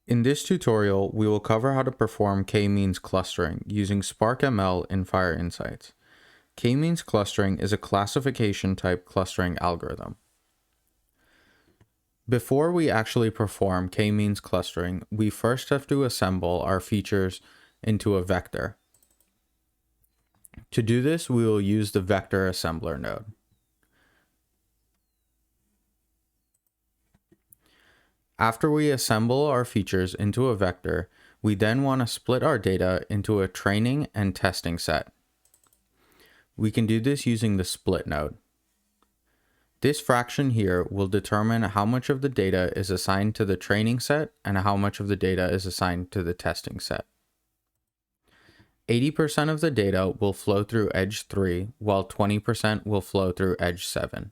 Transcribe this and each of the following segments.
In this tutorial, we will cover how to perform k-means clustering using SparkML in Fire Insights. K-means clustering is a classification type clustering algorithm. Before we actually perform k-means clustering, we first have to assemble our features into a vector. To do this, we will use the vector assembler node. After we assemble our features into a vector, we then want to split our data into a training and testing set. We can do this using the split node. This fraction here will determine how much of the data is assigned to the training set and how much of the data is assigned to the testing set. 80% of the data will flow through edge 3, while 20% will flow through edge 7.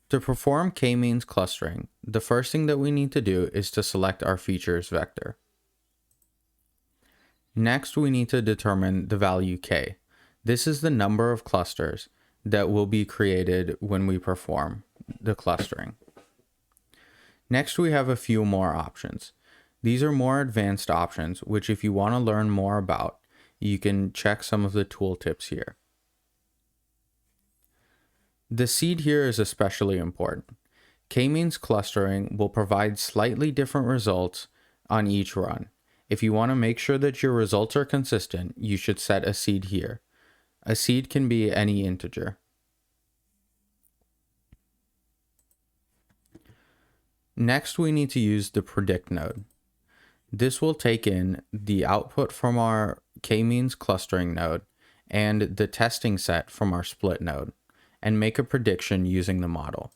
To perform k-means clustering, the first thing that we need to do is to select our features vector. Next, we need to determine the value k. This is the number of clusters that will be created when we perform the clustering. Next, we have a few more options. These are more advanced options, which if you want to learn more about, you can check some of the tooltips here. The seed here is especially important. K-means clustering will provide slightly different results on each run. If you want to make sure that your results are consistent, you should set a seed here. A seed can be any integer. Next, we need to use the predict node. This will take in the output from our k-means clustering node and the testing set from our split node, and make a prediction using the model.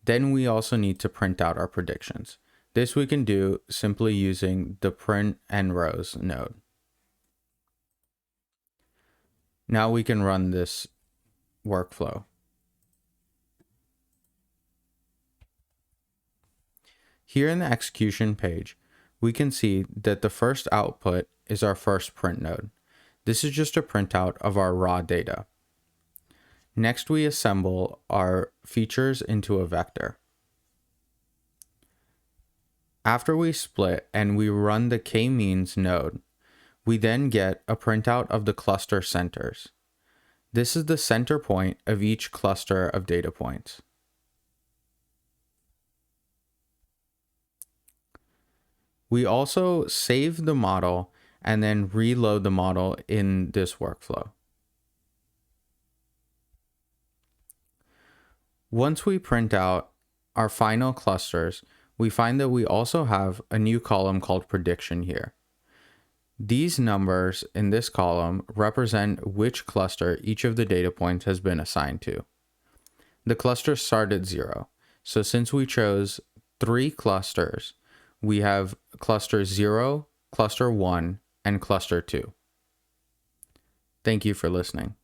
Then we also need to print out our predictions. This we can do simply using the print nrows node. Now we can run this workflow. Here in the execution page, we can see that the first output is our first print node. This is just a printout of our raw data. Next, we assemble our features into a vector. After we split and we run the k-means node, we then get a printout of the cluster centers. This is the center point of each cluster of data points. We also save the model and then reload the model in this workflow. Once we print out our final clusters, we find that we also have a new column called prediction here. These numbers in this column represent which cluster each of the data points has been assigned to. The clusters start at 0. So since we chose 3 clusters, we have cluster 0, cluster 1, and cluster 2. Thank you for listening.